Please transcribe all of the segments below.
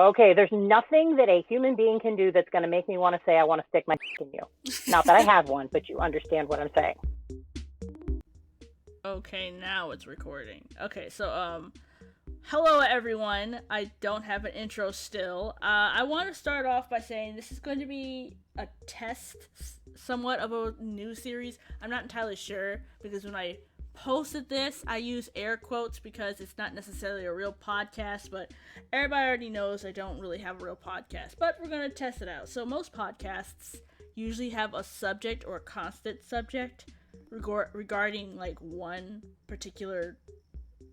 Okay, there's nothing that a human being can do that's going to make me want to say I want to stick my dick in you. Not that I have one, but you understand what I'm saying. Okay, now it's recording. Okay, so hello everyone. I don't have an intro still. I want to start off by saying this is going to be a test, somewhat of a new series. I'm not entirely sure because when I posted this, I use air quotes because it's not necessarily a real podcast, but everybody already knows I don't really have a real podcast. But we're going to test it out. So most podcasts usually have a subject or a constant subject regarding like one particular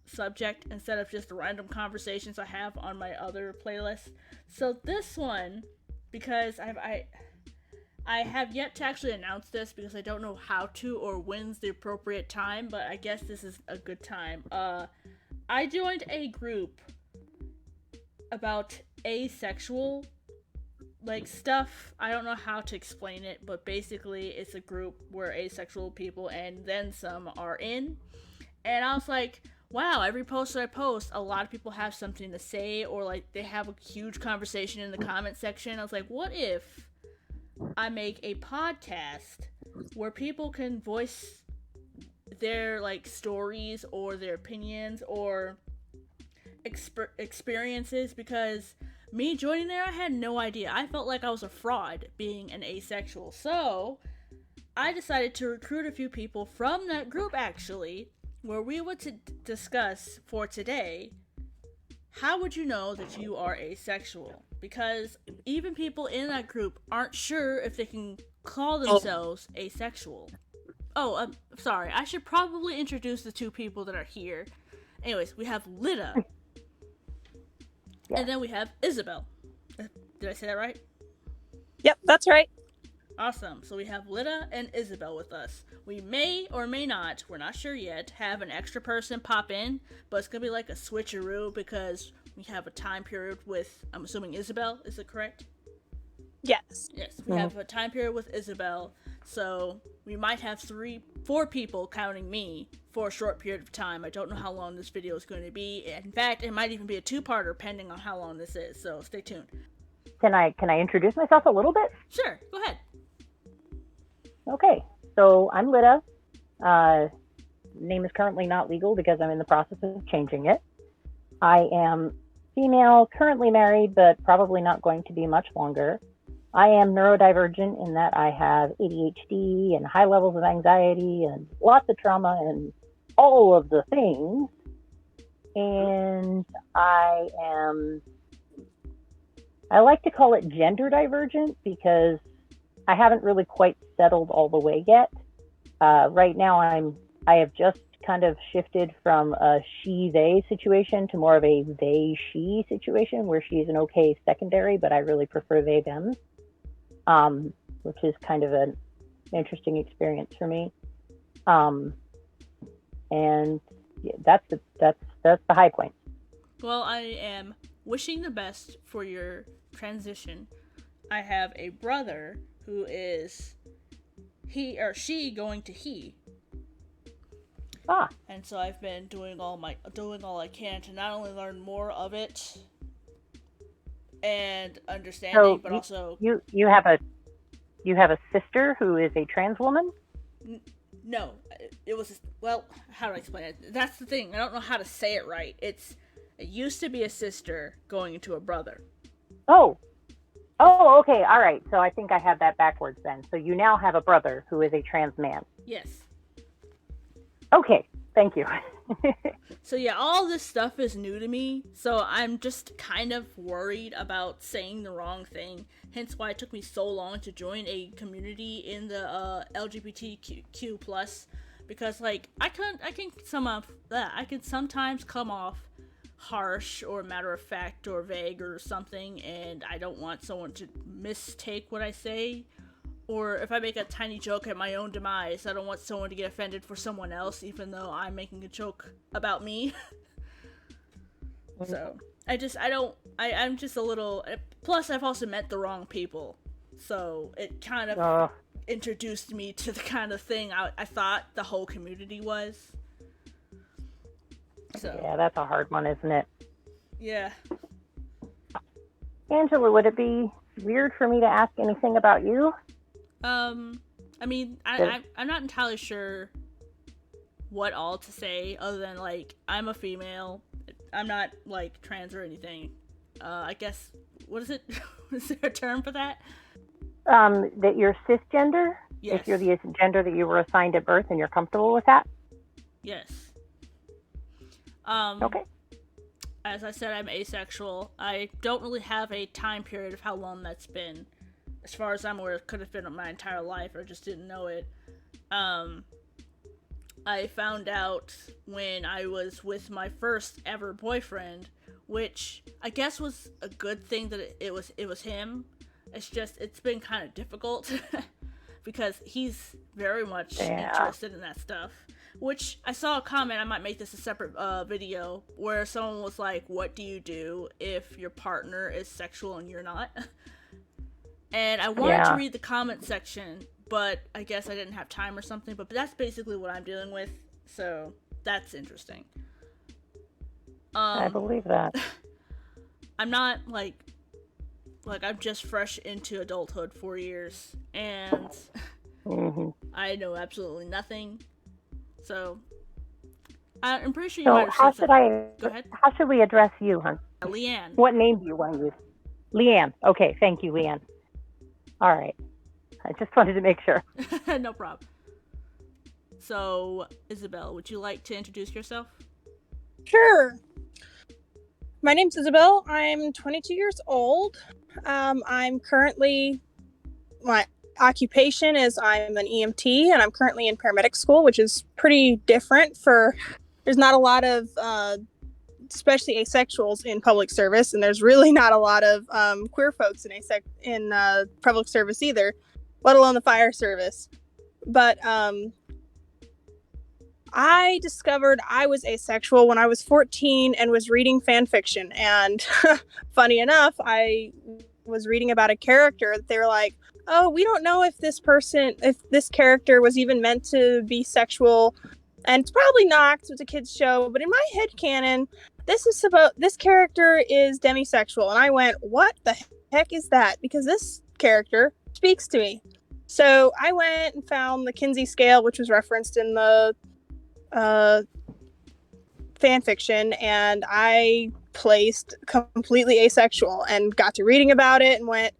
subject instead of just random conversations I have on my other playlist. So this one, because I have yet to actually announce this because I don't know how to or when's the appropriate time, but I guess this is a good time. I joined a group about asexual like stuff. I don't know how to explain it, but basically it's a group where asexual people and then some are in. And I was like, wow, every post that I post, a lot of people have something to say or like they have a huge conversation in the comment section. I was like, what if I make a podcast where people can voice their like stories or their opinions or experiences, because me joining there, I had no idea. I felt like I was a fraud being an asexual. So I decided to recruit a few people from that group actually, where we would discuss for today, how would you know that you are asexual? Because even people in that group aren't sure if they can call themselves asexual. Oh, sorry. I should probably introduce the two people that are here. Anyways, we have Lida. Yes. And then we have Isabel. Did I say that right? Yep, that's right. Awesome. So we have Lida and Isabel with us. We may or may not, we're not sure yet, have an extra person pop in, but it's going to be like a switcheroo because we have a time period with, I'm assuming Isabel, is it correct? Yes. Yes, we have a time period with Isabel, so we might have 4 people, counting me, for a short period of time. I don't know how long this video is going to be. In fact, it might even be a 2-parter, depending on how long this is, so stay tuned. Can I introduce myself a little bit? Sure, go ahead. Okay, so I'm Lida. Name is currently not legal because I'm in the process of changing it. I am female, currently married, but probably not going to be much longer. I am neurodivergent in that I have ADHD and high levels of anxiety and lots of trauma and all of the things. And I like to call it gender divergent because I haven't really quite settled all the way yet. Right now I have just kind of shifted from a she-they situation to more of a they-she situation where she's an okay secondary, but I really prefer they-them, which is kind of an interesting experience for me. And yeah, that's the high point. Well, I am wishing the best for your transition. I have a brother who is he or she going to he. And so I've been doing all I can to not only learn more of it and understanding, so but also you have a sister who is a trans woman? No, it was, well, how do I explain it? That's the thing. I don't know how to say it right. It used to be a sister going into a brother. Oh, okay, all right. So I think I have that backwards then. So you now have a brother who is a trans man. Yes. Okay, thank you. So yeah, all this stuff is new to me, so I'm just kind of worried about saying the wrong thing. Hence why it took me so long to join a community in the LGBTQ plus, because like I can sometimes come off harsh or matter of fact or vague or something, and I don't want someone to mistake what I say. Or if I make a tiny joke at my own demise, I don't want someone to get offended for someone else, even though I'm making a joke about me. So, I'm just a little, plus I've also met the wrong people. So, it kind of introduced me to the kind of thing I thought the whole community was. So. Yeah, that's a hard one, isn't it? Yeah. Angela, would it be weird for me to ask anything about you? I mean, Yes. I'm not entirely sure what all to say other than like I'm a female. I'm not like trans or anything. I guess what is it? Is there a term for that? That you're cisgender, if you're Yes. the gender that you were assigned at birth and you're comfortable with that. Yes. Um, Okay. as I said, I'm asexual. I don't really have a time period of how long that's been. As far as I'm aware, it could have been my entire life, or just didn't know it. Um, I found out when I was with my first ever boyfriend, which I guess was a good thing that it was him. It's just it's been kind of difficult because he's very much Yeah. interested in that stuff. Which I saw a comment. I might make this a separate video where someone was like, "What do you do if your partner is sexual and you're not?" And I wanted to Yeah. read the comment section, but I guess I didn't have time or something. But that's basically what I'm dealing with, so that's interesting. I Um, believe that. I'm not like I'm just fresh into adulthood, 4 years, and Hmm. I know absolutely nothing. So I'm pretty sure you might So have how said should something. I? Go ahead, How should we address you, hon? Leanne. What name do you want to use? Leanne. Okay. Thank you, Leanne. All right. I just wanted to make sure. No problem. So, Isabel, would you like to introduce yourself? Sure. My name's Isabel. I'm 22 years old. I'm currently, my occupation is I'm an EMT, and I'm currently in paramedic school, which is pretty different there's not a lot of, especially asexuals in public service, and there's really not a lot of queer folks in public service either, let alone the fire service. But I discovered I was asexual when I was 14 and was reading fan fiction. And funny enough, I was reading about a character that they were like, oh, we don't know if this character was even meant to be sexual. And it's probably not, 'cause it's a kid's show. But in my head canon, this character is demisexual. And I went, what the heck is that? Because this character speaks to me. So I went and found the Kinsey scale, which was referenced in the fan fiction, and I placed completely asexual and got to reading about it and went,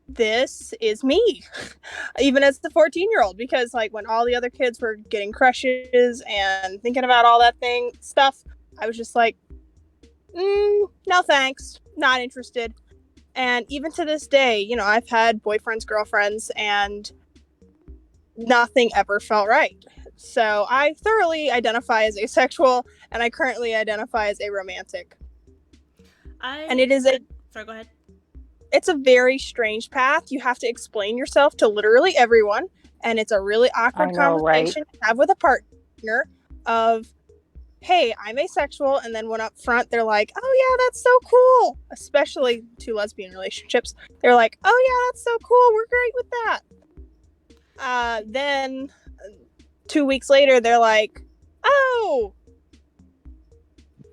this is me. Even as the 14-year-old, because like when all the other kids were getting crushes and thinking about all that stuff, I was just like, no thanks, not interested. And even to this day, I've had boyfriends, girlfriends, and nothing ever felt right. So I thoroughly identify as asexual, and I currently identify as aromantic. And Sorry, go ahead. It's a very strange path. You have to explain yourself to literally everyone, and it's a really awkward conversation to have with a partner of, hey, I'm asexual, and then when up front they're like, oh yeah, that's so cool. Especially two lesbian relationships. They're like, oh yeah, that's so cool. We're great with that. Then 2 weeks later, they're like, oh,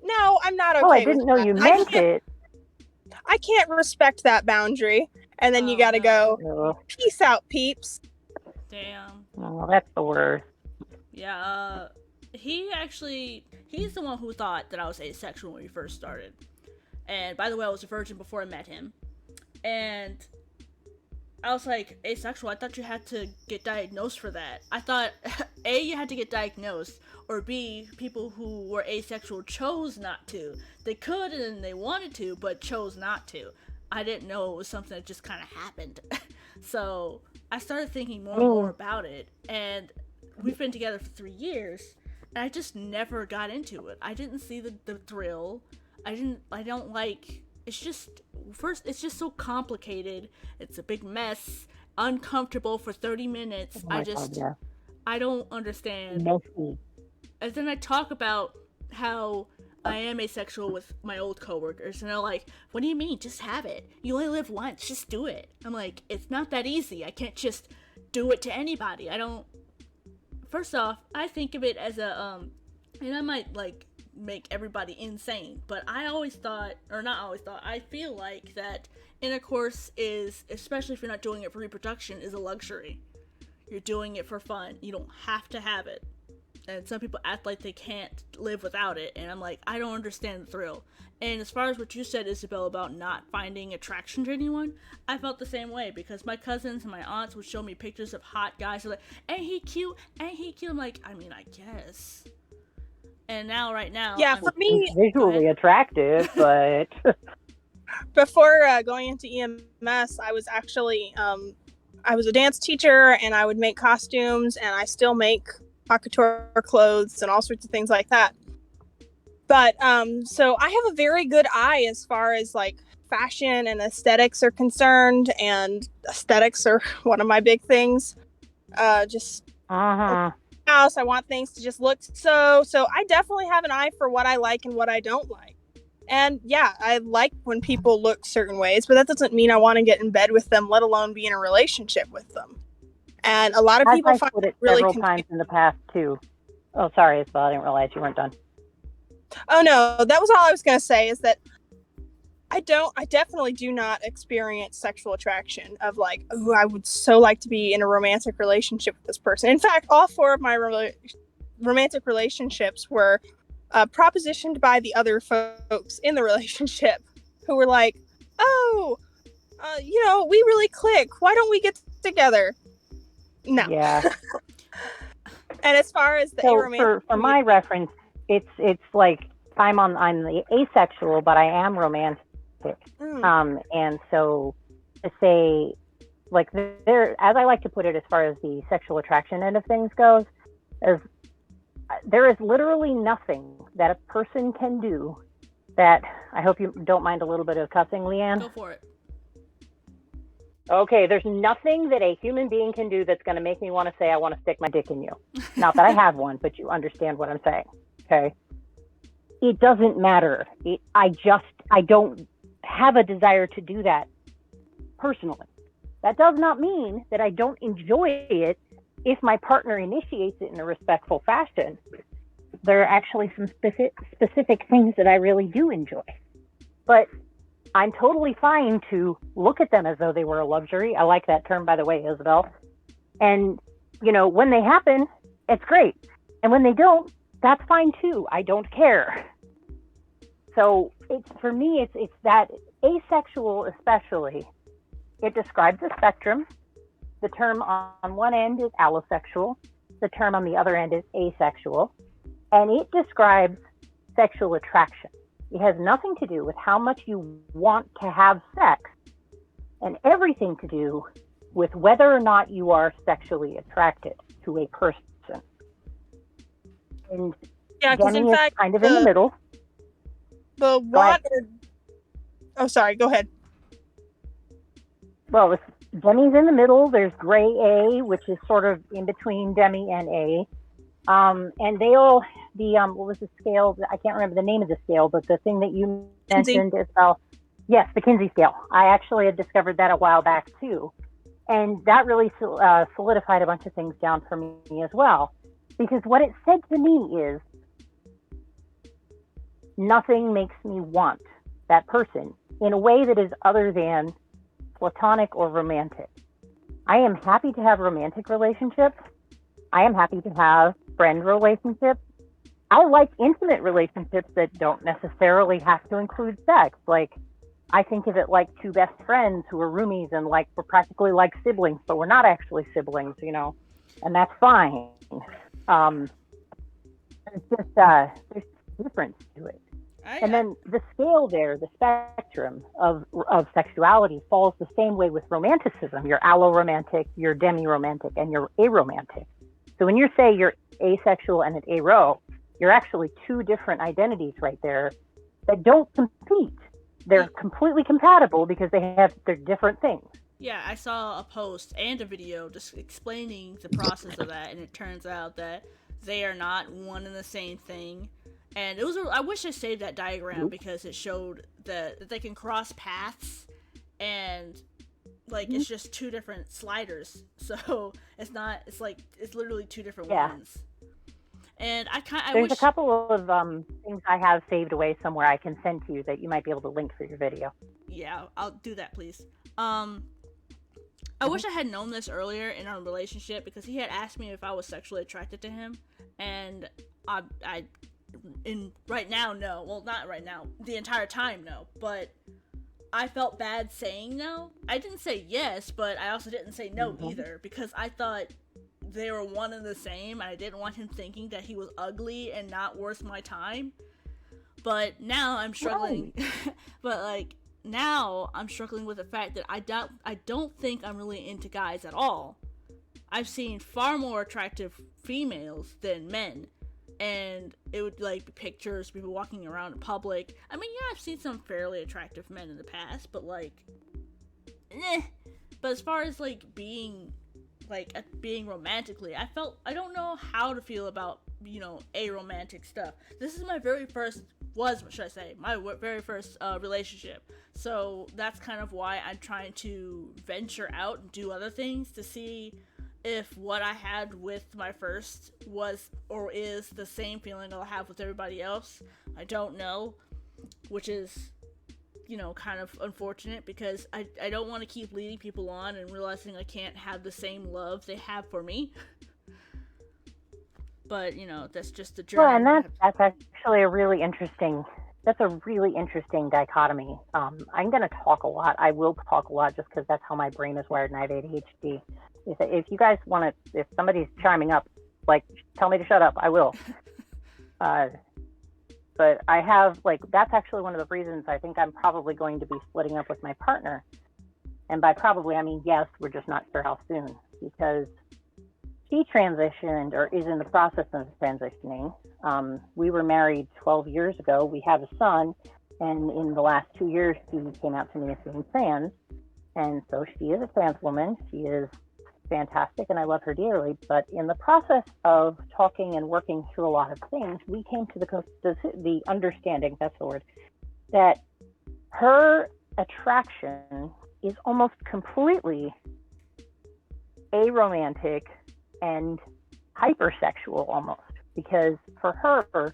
no, I'm not okay. Oh, I didn't know you meant it. I can't respect that boundary. And then you gotta go, peace out, peeps. Damn. Oh, that's the worst. Yeah, he's the one who thought that I was asexual when we first started. And by the way, I was a virgin before I met him. And I was like, asexual? I thought you had to get diagnosed for that. I thought, A, you had to get diagnosed, or B, people who were asexual chose not to. They could and they wanted to, but chose not to. I didn't know it was something that just kind of happened. So I started thinking more and more about it, and we've been together for 3 years, and I just never got into it. I didn't see the thrill. I don't like... It's just so complicated. It's a big mess, uncomfortable for 30 minutes. God. I don't understand. Messy. And then I talk about how I am asexual with my old coworkers, and they're like, what do you mean? Just have it. You only live once. Just do it. I'm like, it's not that easy. I can't just do it to anybody. First off, I think of it as a, and I might, like, make everybody insane. But I always thought, or not always thought, I feel like that intercourse is, especially if you're not doing it for reproduction, is a luxury. You're doing it for fun. You don't have to have it. And some people act like they can't live without it, and I'm like, I don't understand the thrill. And as far as what you said, Isabel, about not finding attraction to anyone, I felt the same way, because my cousins and my aunts would show me pictures of hot guys. They're like, ain't he cute? Ain't he cute? I'm like, I mean, I guess. And now, right now... Yeah, for me... Visually attractive, but... Before going into EMS, I was actually... I was a dance teacher, and I would make costumes, and I still make couture clothes and all sorts of things like that. But so I have a very good eye as far as like fashion and aesthetics are concerned, and aesthetics are one of my big things. Just house, I want things to just look so I definitely have an eye for what I like and what I don't like. And yeah, I like when people look certain ways, but that doesn't mean I want to get in bed with them, let alone be in a relationship with them. And a lot of people find it really several times in the past too. Oh, sorry, Isabel, I didn't realize you weren't done. Oh no, that was all I was going to say, is that I definitely do not experience sexual attraction of like, oh, I would so like to be in a romantic relationship with this person. In fact, all 4 of my romantic relationships were propositioned by the other folks in the relationship, who were like, oh, we really click. Why don't we get together? No. Yeah. And as far as the aromantic, for my reference, it's like I'm the asexual, but I am romantic. And so to say, like, there, as I like to put it, as far as the sexual attraction end of things goes, there is literally nothing that a person can do that, I hope you don't mind a little bit of cussing, Leanne. Go for it. Okay, there's nothing that a human being can do that's going to make me want to say I want to stick my dick in you. Not that I have one, but you understand what I'm saying, okay? It doesn't matter. I don't have a desire to do that personally. That does not mean that I don't enjoy it if my partner initiates it in a respectful fashion. There are actually some specific things that I really do enjoy. But I'm totally fine to look at them as though they were a luxury. I like that term, by the way, Isabel. And, when they happen, it's great. And when they don't, that's fine too. I don't care. So for me, it's that asexual especially. It describes a spectrum. The term on one end is allosexual. The term on the other end is asexual. And it describes sexual attraction. It has nothing to do with how much you want to have sex, and everything to do with whether or not you are sexually attracted to a person. And yeah, because in fact, kind of in the middle. The want. Oh, sorry. Go ahead. Well, Demi's in the middle. There's gray A, which is sort of in between Demi and A. And they all, what was the scale? I can't remember the name of the scale, but the thing that you mentioned is, yes, the Kinsey scale. I actually had discovered that a while back too. And that really solidified a bunch of things down for me as well. Because what it said to me is, nothing makes me want that person in a way that is other than platonic or romantic. I am happy to have romantic relationships. I am happy to have friend relationships. I like intimate relationships that don't necessarily have to include sex. Like, I think of it like 2 best friends who are roomies and like we're practically like siblings, but we're not actually siblings, and that's fine. It's just there's a difference to it. And then the scale there, the spectrum of sexuality falls the same way with romanticism. You're allo-romantic, you're demi-romantic, and you're aromantic. So when you say you're asexual and an aro, you're actually 2 different identities right there that don't compete. They're completely compatible because they're different things. Yeah, I saw a post and a video just explaining the process of that, and it turns out that they are not one and the same thing. And I wish I saved that diagram because it showed that they can cross paths, and it's just 2 different sliders. So it's literally 2 different ones. And I There's wish. a couple of things I have saved away somewhere I can send to you that you might be able to link for your video. Yeah, I'll do that, please. I wish I had known this earlier in our relationship, because he had asked me if I was sexually attracted to him, and I in right now, no. Well, not right now. The entire time, no. But I felt bad saying no. I didn't say yes, but I also didn't say no either, because I thought they were one and the same, and I didn't want him thinking that he was ugly and not worth my time. But now I'm struggling. But like now I'm struggling with the fact that I don't think I'm really into guys at all. I've seen far more attractive females than men. And it would like be pictures, people walking around in public. I mean, yeah, I've seen some fairly attractive men in the past, but like, But as far as like being romantically, I don't know how to feel about aromantic stuff. This is my very first relationship. So that's kind of why I'm trying to venture out and do other things to see if what I had with my first was or is the same feeling I'll have with everybody else. I don't know, which is, kind of unfortunate, because I don't want to keep leading people on and realizing I can't have the same love they have for me. But, that's just the journey. Well, and that's actually a really interesting dichotomy. I'm going to talk a lot. I will talk a lot just because that's how my brain is wired, and I have ADHD. If you guys want to, if somebody's chiming up, like, tell me to shut up, I will. But I have, that's actually one of the reasons I think I'm probably going to be splitting up with my partner. And by probably, I mean, yes, we're just not sure how soon, because he transitioned or is in the process of transitioning. We were married 12 years ago. We have a son. And in the last 2 years, he came out to me as being trans. And so she is a trans woman. She is fantastic, and I love her dearly. But in the process of talking and working through a lot of things, we came to the understanding, that's the word, that her attraction is almost completely aromantic and hypersexual almost. Because for her,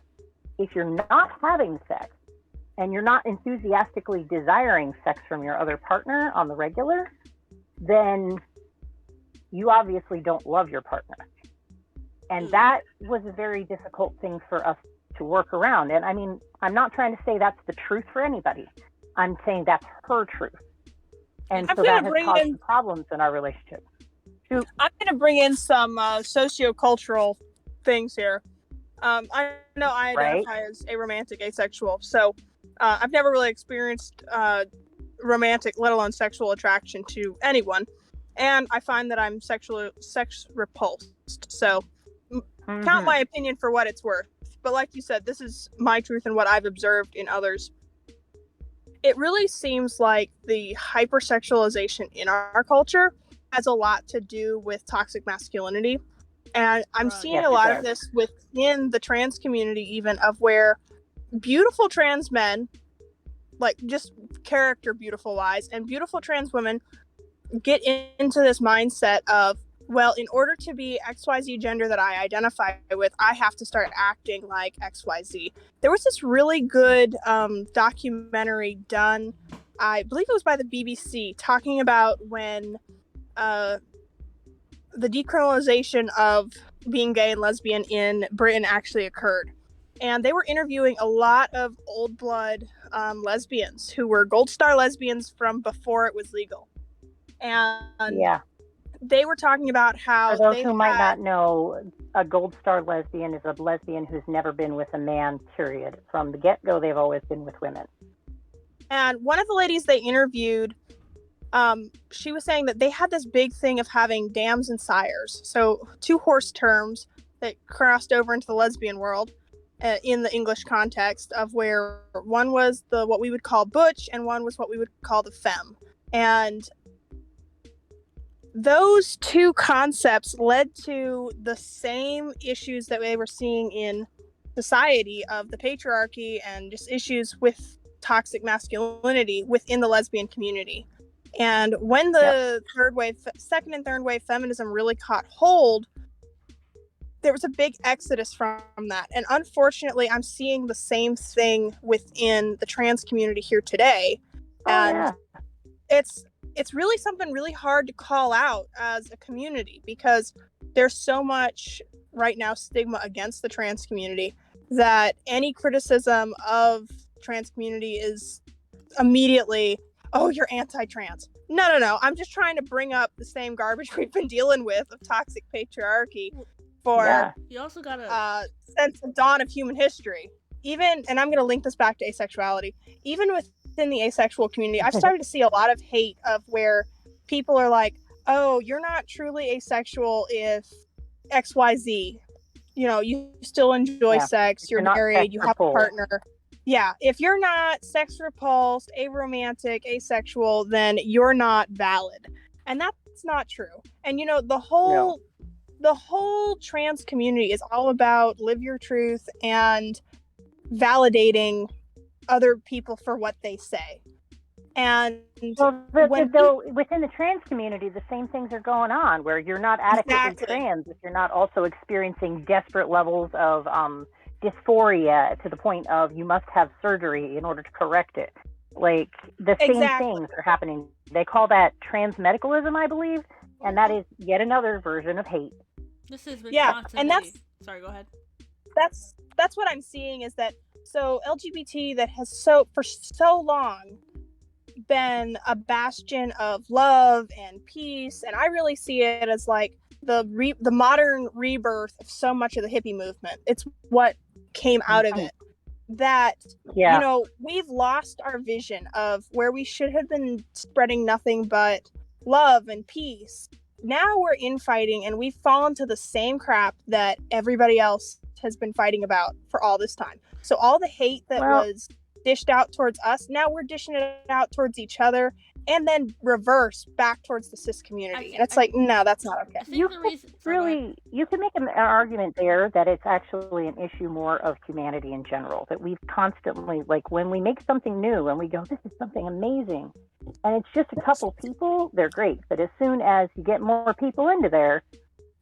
if you're not having sex and you're not enthusiastically desiring sex from your other partner on the regular, then you obviously don't love your partner. And that was a very difficult thing for us to work around. And I mean, I'm not trying to say that's the truth for anybody. I'm saying that's her truth. And so that has caused some problems in our relationship. I'm going to bring in some sociocultural things here. I know I identify as aromantic, asexual. So I've never really experienced romantic, let alone sexual attraction to anyone. And I find that I'm sex repulsed. So count my opinion for what it's worth. But like you said, this is my truth and what I've observed in others. It really seems like the hypersexualization in our culture has a lot to do with toxic masculinity. And I'm seeing a lot of this within the trans community, even, of where beautiful trans men, like just character beautiful wise, and beautiful trans women get into this mindset of, well, in order to be XYZ gender that I identify with, I have to start acting like XYZ. There was this really good documentary done, I believe it was by the BBC, talking about when the decriminalization of being gay and lesbian in Britain actually occurred. And they were interviewing a lot of old blood lesbians who were gold star lesbians from before it was legal. And they were talking about how, for those who might not know, a gold star lesbian is a lesbian who's never been with a man, period. From the get-go, they've always been with women. And one of the ladies they interviewed, she was saying that they had this big thing of having dams and sires. So 2 horse terms that crossed over into the lesbian world in the English context, of where one was what we would call butch and one was what we would call the femme. And those 2 concepts led to the same issues that they were seeing in society, of the patriarchy and just issues with toxic masculinity within the lesbian community. And when the second and third wave feminism really caught hold, there was a big exodus from that. And unfortunately, I'm seeing the same thing within the trans community here today. And it's really something really hard to call out as a community, because there's so much right now stigma against the trans community that any criticism of trans community is immediately, oh, you're anti-trans. No. I'm just trying to bring up the same garbage we've been dealing with of toxic patriarchy for you also gotta since the dawn of human history. Even, and I'm going to link this back to asexuality, even within the asexual community, I've started to see a lot of hate of where people are like, oh, you're not truly asexual if XYZ. You know, you still enjoy sex, you're married, you have a partner. Yeah, if you're not sex repulsed, aromantic, asexual, then you're not valid. And that's not true. And, you know, the whole trans community is all about live your truth and validating other people for what they say. And within the trans community, the same things are going on, where you're not adequately trans if you're not also experiencing desperate levels of dysphoria to the point of you must have surgery in order to correct it. Like, the same things are happening. They call that trans medicalism, I believe, and that is yet another version of hate. This is and that's sorry, go ahead. That's what I'm seeing, is that so LGBT that has for so long been a bastion of love and peace, and I really see it as like the modern rebirth of so much of the hippie movement. It's what came out of it. That you know, we've lost our vision of where we should have been spreading nothing but love and peace. Now we're infighting, and we've fallen to the same crap that everybody else has been fighting about for all this time. So all the hate that was dished out towards us, now we're dishing it out towards each other, and then reverse back towards the cis community. And it's like, no, that's not okay. You can make an argument there that it's actually an issue more of humanity in general, that we've constantly, like, when we make something new and we go, this is something amazing, and it's just a couple people, they're great. But as soon as you get more people into there,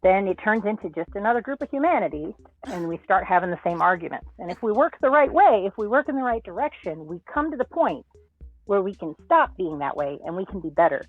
then it turns into just another group of humanity, and we start having the same arguments. And if we work the right way, if we work in the right direction, we come to the point where we can stop being that way and we can be better.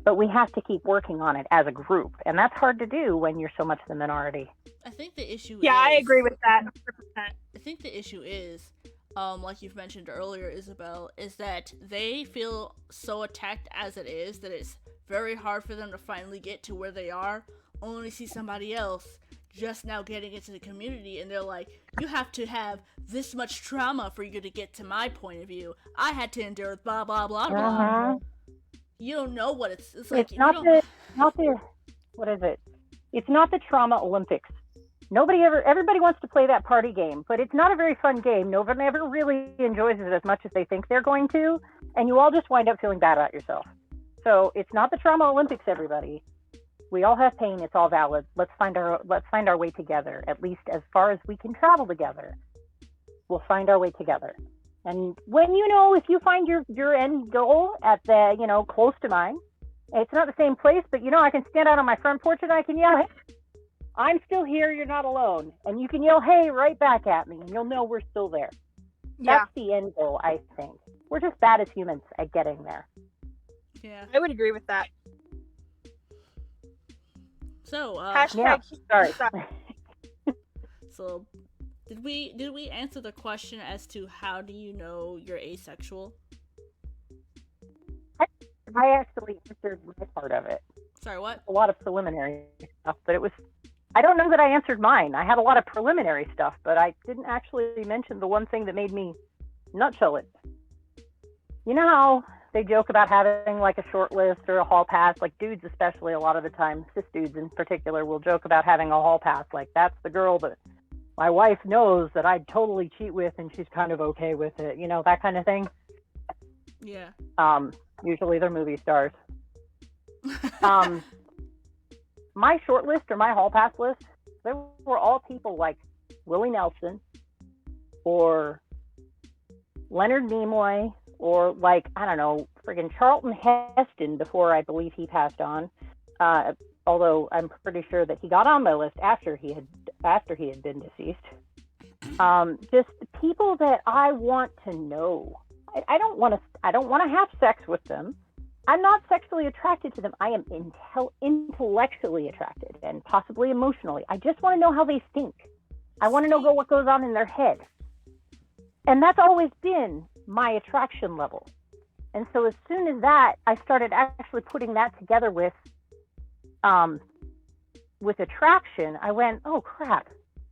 But we have to keep working on it as a group, and that's hard to do when you're so much the minority. I think the issue I agree with that 100%. I think the issue is, like you've mentioned earlier, Isabel, is that they feel so attacked as it is that it's very hard for them to finally get to where they are, only see somebody else just now getting into the community, and they're like, you have to have this much trauma for you to get to my point of view. I had to endure blah blah blah blah. You don't know what it's like. It's not the what is it? It's not the trauma Olympics. Everybody wants to play that party game, but it's not a very fun game. No one ever really enjoys it as much as they think they're going to, and you all just wind up feeling bad about yourself. So it's not the trauma Olympics, everybody. We all have pain. It's all valid. Let's find our way together. At least as far as we can travel together, we'll find our way together. And when if you find your end goal at the close to mine, it's not the same place, but I can stand out on my front porch and I can yell, "Hey, I'm still here. You're not alone." And you can yell, "Hey," right back at me, and you'll know we're still there. That's the end goal, I think. We're just bad as humans at getting there. Yeah, I would agree with that. So, sorry. So, did we answer the question as to how do you know you're asexual? I actually answered my part of it. Sorry, what? A lot of preliminary stuff, but I don't know that I answered mine. I had a lot of preliminary stuff, but I didn't actually mention the one thing that made me nutshell it. You know how they joke about having like a short list or a hall pass, like dudes especially a lot of the time, cis dudes in particular, will joke about having a hall pass, like that's the girl that my wife knows that I'd totally cheat with and she's kind of okay with it, that kind of thing. Yeah. Usually they're movie stars. My short list or my hall pass list, they were all people like Willie Nelson or Leonard Nimoy, or like, I don't know, friggin' Charlton Heston before I believe he passed on. Although I'm pretty sure that he got on my list after he had after he had been deceased. Just people that I want to know. I don't want to have sex with them. I'm not sexually attracted to them. I am intellectually attracted and possibly emotionally. I just want to know how they think. I want to know what goes on in their head. And that's always been my attraction level. And so as soon as that, I started actually putting that together with attraction, I went, oh crap,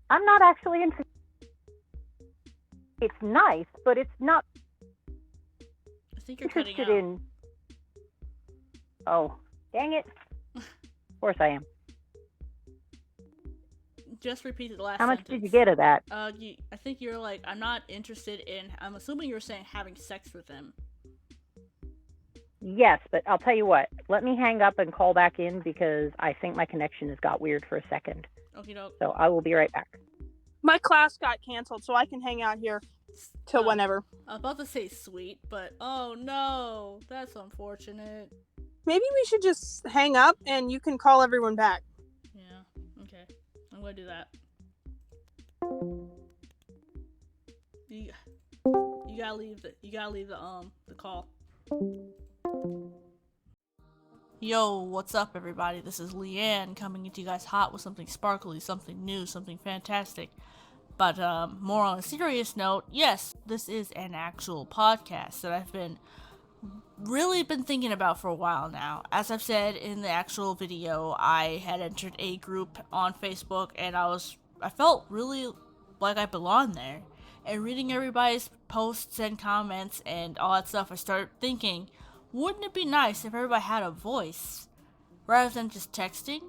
I'm not actually interested. It's nice, but it's not I think you're interested cutting out. in. Oh, dang it. Of course I am. Just repeat the last How much sentence. did you get of that? I think you're like, I'm not interested in, I'm assuming you're saying having sex with them. Yes, but I'll tell you what. Let me hang up and call back in because I think my connection has got weird for a second. Okie doke. So I will be right back. My class got canceled, so I can hang out here till whenever. I was about to say sweet, but oh no, that's unfortunate. Maybe we should just hang up and you can call everyone back. Yeah, okay. I'm gonna do that. You gotta leave the call. Yo, what's up everybody? This is Leanne coming into you guys hot with something sparkly, something new, something fantastic. But more on a serious note, yes, this is an actual podcast that I've really been thinking about for a while now. As I've said in the actual video, I had entered a group on Facebook and I felt really like I belonged there. And reading everybody's posts and comments and all that stuff, I started thinking, wouldn't it be nice if everybody had a voice rather than just texting?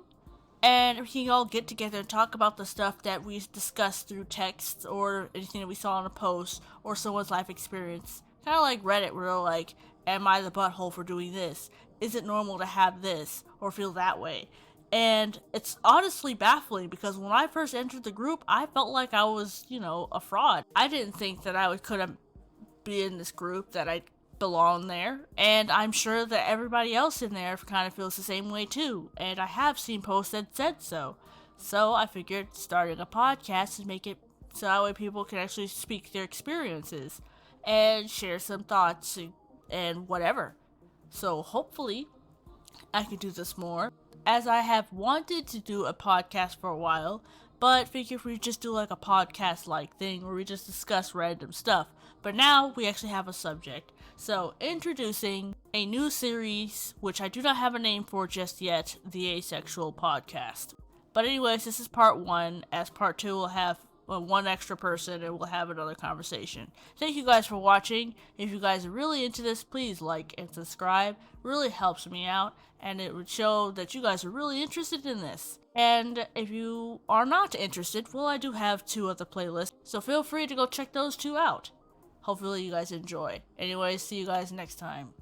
And we can all get together and talk about the stuff that we discussed through text or anything that we saw in a post or someone's life experience. Kind of like Reddit, where we're like, am I the butthole for doing this? Is it normal to have this or feel that way? And it's honestly baffling because when I first entered the group, I felt like I was, a fraud. I didn't think that I could have been in this group, that I belong there, and I'm sure that everybody else in there kind of feels the same way too, and I have seen posts that said so. So I figured starting a podcast and make it so that way people can actually speak their experiences and share some thoughts and whatever. So hopefully I can do this more, as I have wanted to do a podcast for a while, but figure if we just do like a podcast-like thing where we just discuss random stuff. But now we actually have a subject. So introducing a new series, which I do not have a name for just yet, the Asexual podcast. But anyways, this is part 1. As part 2 we'll have one extra person and we'll have another conversation. Thank you guys for watching. If you guys are really into this, please like and subscribe. It really helps me out and it would show that you guys are really interested in this. And if you are not interested, well, I do have 2 other playlists, so feel free to go check those 2 out. Hopefully you guys enjoy. Anyways, see you guys next time.